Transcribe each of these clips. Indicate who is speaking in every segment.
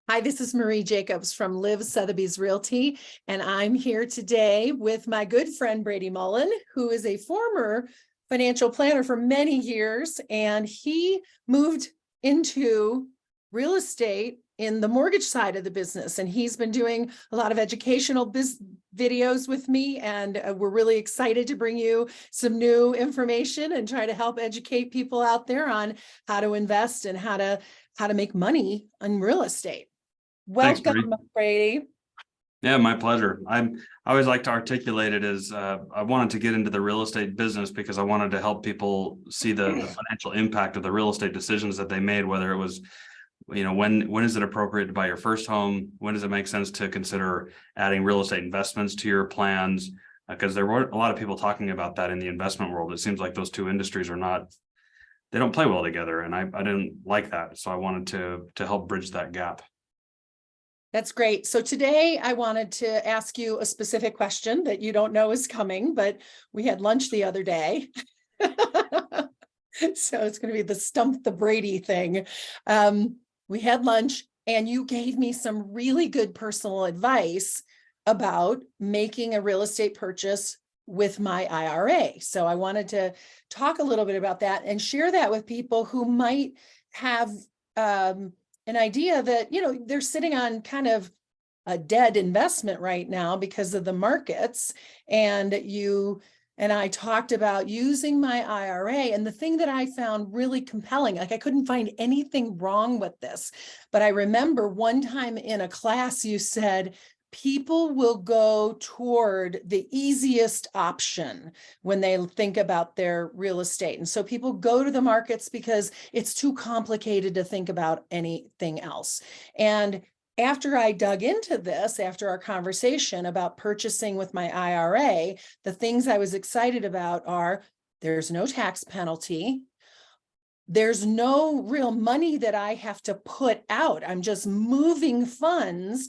Speaker 1: Hi, this is Marie Jacobs from Liv Sotheby's Realty, and I'm here today with my good friend Brady Mullen, who is a former financial planner for many years, and he moved into real estate in the mortgage side of the business, and he's been doing a lot of educational videos with me, and we're really excited to bring you some new information and try to help educate people out there on how to invest and how to make money on real estate.
Speaker 2: Thanks,
Speaker 1: Welcome, Brady.
Speaker 2: Yeah, my pleasure. I always like to articulate it as I wanted to get into the real estate business because I wanted to help people see the financial impact of the real estate decisions that they made, whether it was, when is it appropriate to buy your first home? When does it make sense to consider adding real estate investments to your plans? Because there were a lot of people talking about that in the investment world. It seems like those two industries they don't play well together. And I didn't like that. So I wanted to help bridge that gap.
Speaker 1: That's great. So today I wanted to ask you a specific question that you don't know is coming, but we had lunch the other day. So it's going to be the stump the Brady thing. We had lunch and you gave me some really good personal advice about making a real estate purchase with my IRA. So I wanted to talk a little bit about that and share that with people who might have an idea that, they're sitting on kind of a dead investment right now because of the markets. And you and I talked about using my IRA. And the thing that I found really compelling, like I couldn't find anything wrong with this, but I remember one time in a class you said, people will go toward the easiest option when they think about their real estate. And so people go to the markets because it's too complicated to think about anything else. And after I dug into this, after our conversation about purchasing with my IRA, the things I was excited about are there's no tax penalty. There's no real money that I have to put out. I'm just moving funds.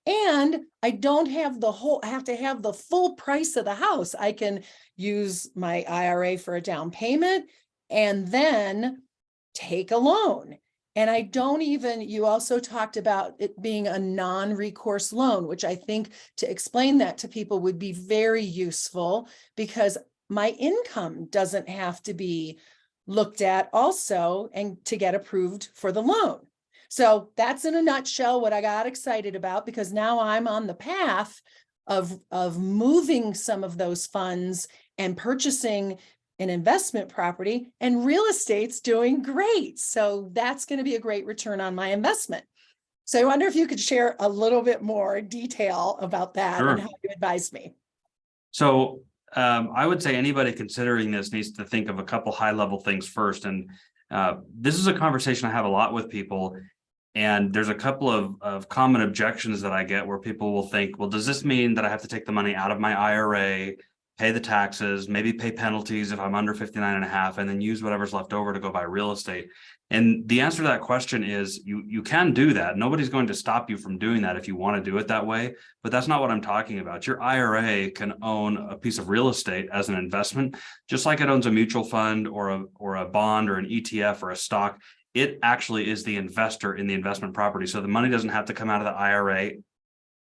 Speaker 1: And I don't have I have to have the full price of the house. I can use my IRA for a down payment and then take a loan. And I don't even, you also talked about it being a non-recourse loan, which I think to explain that to people would be very useful because my income doesn't have to be looked at also and to get approved for the loan. So that's in a nutshell what I got excited about, because now I'm on the path of moving some of those funds and purchasing an investment property, and real estate's doing great. So that's going to be a great return on my investment. So I wonder if you could share a little bit more detail about that. Sure. And how you advise me.
Speaker 2: So I would say anybody considering this needs to think of a couple high-level things first. And this is a conversation I have a lot with people. And there's a couple of common objections that I get where people will think, well, does this mean that I have to take the money out of my IRA, pay the taxes, maybe pay penalties if I'm under 59 and a half, and then use whatever's left over to go buy real estate? And the answer to that question is you can do that. Nobody's going to stop you from doing that if you want to do it that way, but that's not what I'm talking about. Your IRA can own a piece of real estate as an investment, just like it owns a mutual fund or a bond or an ETF or a stock. It actually is the investor in the investment property. So the money doesn't have to come out of the IRA.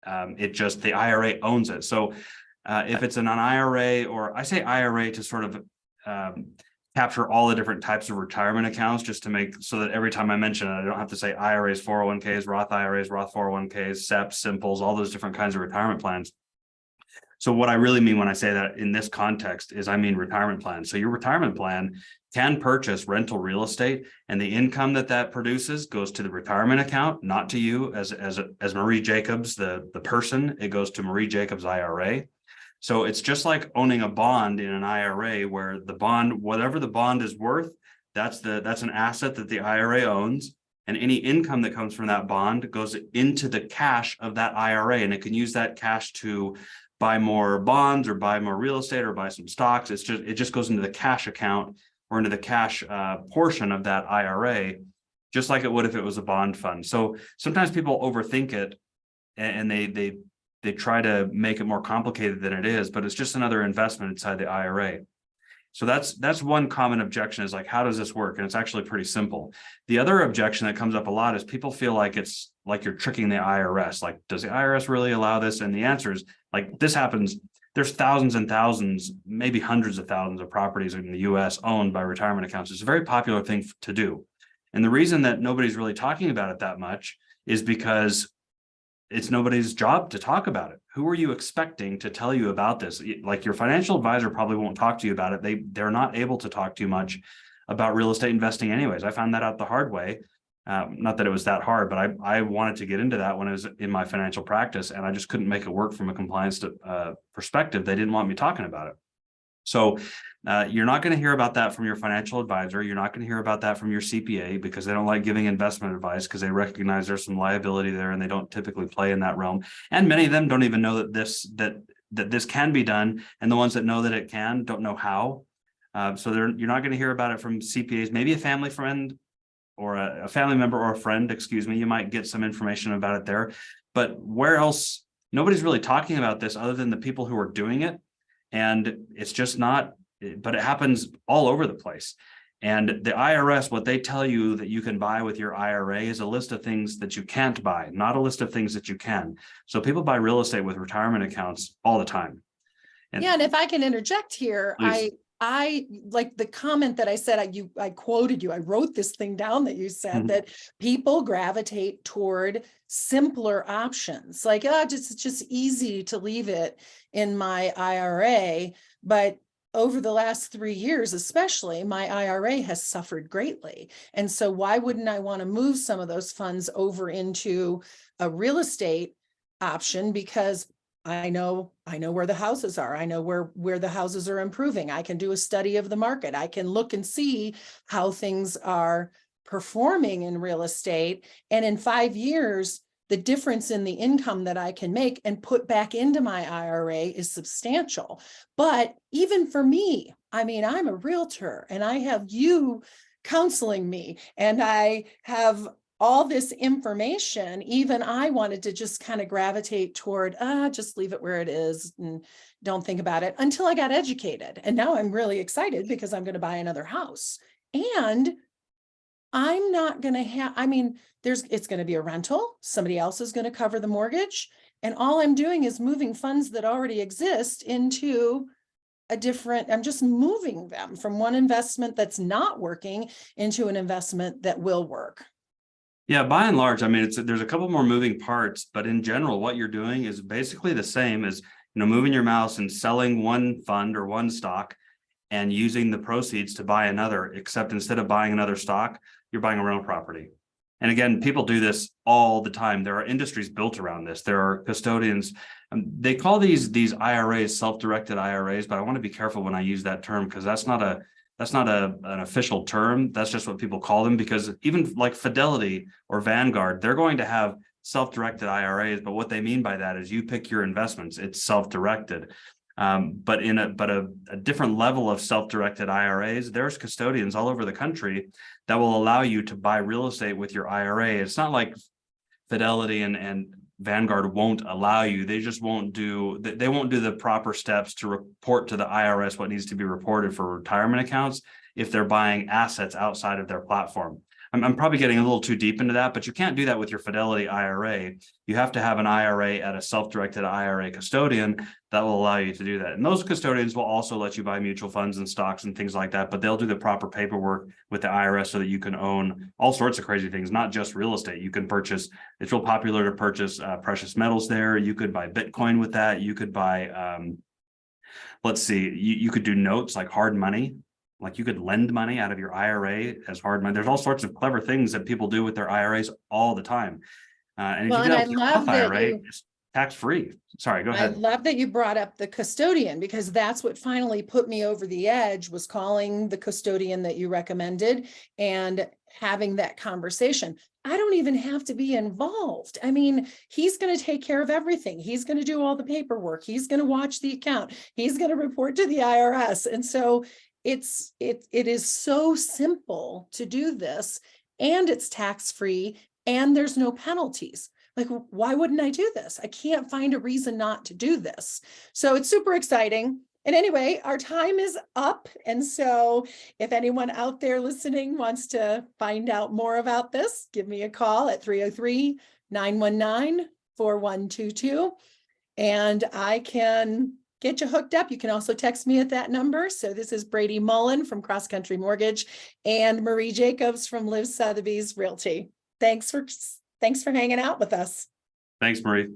Speaker 2: The IRA owns it. So if it's an IRA, or I say IRA to sort of capture all the different types of retirement accounts, just to make so that every time I mention it, I don't have to say IRAs, 401ks, Roth IRAs, Roth 401ks, SEPs, Simples, all those different kinds of retirement plans. So what I really mean when I say that in this context is I mean retirement plan. So your retirement plan can purchase rental real estate, and the income that produces goes to the retirement account, not to you as Marie Jacobs, the person. It goes to Marie Jacobs IRA. So it's just like owning a bond in an IRA, where the bond, whatever the bond is worth, that's an asset that the IRA owns. And any income that comes from that bond goes into the cash of that IRA, and it can use that cash to buy more bonds or buy more real estate or buy some stocks. It just goes into the cash account or into the cash portion of that IRA, just like it would if it was a bond fund. So sometimes people overthink it and they try to make it more complicated than it is, but it's just another investment inside the IRA. So that's one common objection, is like, how does this work? And it's actually pretty simple. The other objection that comes up a lot is people feel like it's like you're tricking the IRS. Like, does the IRS really allow this? And the answer is like, this happens. There's thousands and thousands, maybe hundreds of thousands of properties in the US owned by retirement accounts. It's a very popular thing to do. And the reason that nobody's really talking about it that much is because it's nobody's job to talk about it. Who are you expecting to tell you about this? Like, your financial advisor probably won't talk to you about it. They're not able to talk too much about real estate investing anyways. I found that out the hard way. Not that it was that hard, but I wanted to get into that when I was in my financial practice, and I just couldn't make it work from a compliance perspective. They didn't want me talking about it. So you're not going to hear about that from your financial advisor. You're not going to hear about that from your CPA, because they don't like giving investment advice, because they recognize there's some liability there and they don't typically play in that realm. And many of them don't even know that this can be done. And the ones that know that it can don't know how. So you're not going to hear about it from CPAs. Maybe a family friend or a family member or a friend, excuse me, you might get some information about it there. But where else? Nobody's really talking about this other than the people who are doing it. And it's just not, but it happens all over the place. And the IRS, what they tell you that you can buy with your IRA is a list of things that you can't buy, not a list of things that you can. So people buy real estate with retirement accounts all the time.
Speaker 1: And if I can interject here,
Speaker 2: please.
Speaker 1: I like the comment that I said, I quoted you, I wrote this thing down that you said, that people gravitate toward simpler options. Like, it's just easy to leave it in my IRA. But over the last 3 years, especially, my IRA has suffered greatly. And so why wouldn't I want to move some of those funds over into a real estate option? Because I know where the houses are. I know where the houses are improving. I can do a study of the market. I can look and see how things are performing in real estate. And in 5 years, the difference in the income that I can make and put back into my IRA is substantial. But even for me, I mean, I'm a realtor and I have you counseling me, and I have all this information. Even I wanted to just kind of gravitate toward, just leave it where it is and don't think about it, until I got educated. And now I'm really excited because I'm going to buy another house. And I'm not going to have, I mean, it's going to be a rental. Somebody else is going to cover the mortgage. And all I'm doing is moving funds that already exist into I'm just moving them from one investment that's not working into an investment that will work.
Speaker 2: Yeah, by and large, I mean, there's a couple more moving parts, but in general, what you're doing is basically the same as, moving your mouse and selling one fund or one stock and using the proceeds to buy another, except instead of buying another stock, you're buying a rental property. And again, people do this all the time. There are industries built around this. There are custodians. They call these IRAs self-directed IRAs, but I want to be careful when I use that term, because that's not an official term. That's just what people call them, because even like Fidelity or Vanguard, they're going to have self-directed IRAs. But what they mean by that is you pick your investments. It's self-directed. But a different level of self-directed IRAs, there's custodians all over the country that will allow you to buy real estate with your IRA. It's not like Fidelity and Vanguard won't allow you. They just won't do the proper steps to report to the IRS what needs to be reported for retirement accounts if they're buying assets outside of their platform. I'm probably getting a little too deep into that, but you can't do that with your Fidelity IRA. You have to have an IRA at a self-directed IRA custodian that will allow you to do that. And those custodians will also let you buy mutual funds and stocks and things like that, but they'll do the proper paperwork with the IRS so that you can own all sorts of crazy things, not just real estate. You can purchase, it's real popular to purchase precious metals there. You could buy Bitcoin with that. You could buy, let's see, you could do notes like hard money. Like you could lend money out of your IRA as hard money. There's all sorts of clever things that people do with their IRAs all the time. And if you do that with your Roth IRA, it's tax-free. Sorry, go ahead.
Speaker 1: I love that you brought up the custodian, because that's what finally put me over the edge, was calling the custodian that you recommended and having that conversation. I don't even have to be involved. I mean, he's going to take care of everything. He's going to do all the paperwork. He's going to watch the account. He's going to report to the IRS. And so it is so simple to do this, and it's tax-free, and there's no penalties. Like, why wouldn't I do this? I can't find a reason not to do this. So it's super exciting. And anyway, our time is up. And so if anyone out there listening wants to find out more about this, give me a call at 303-919-4122. And I can get you hooked up. You can also text me at that number. So this is Brady Mullen from Cross Country Mortgage and Marie Jacobs from Liv Sotheby's Realty. Thanks for hanging out with us.
Speaker 2: Thanks, Marie.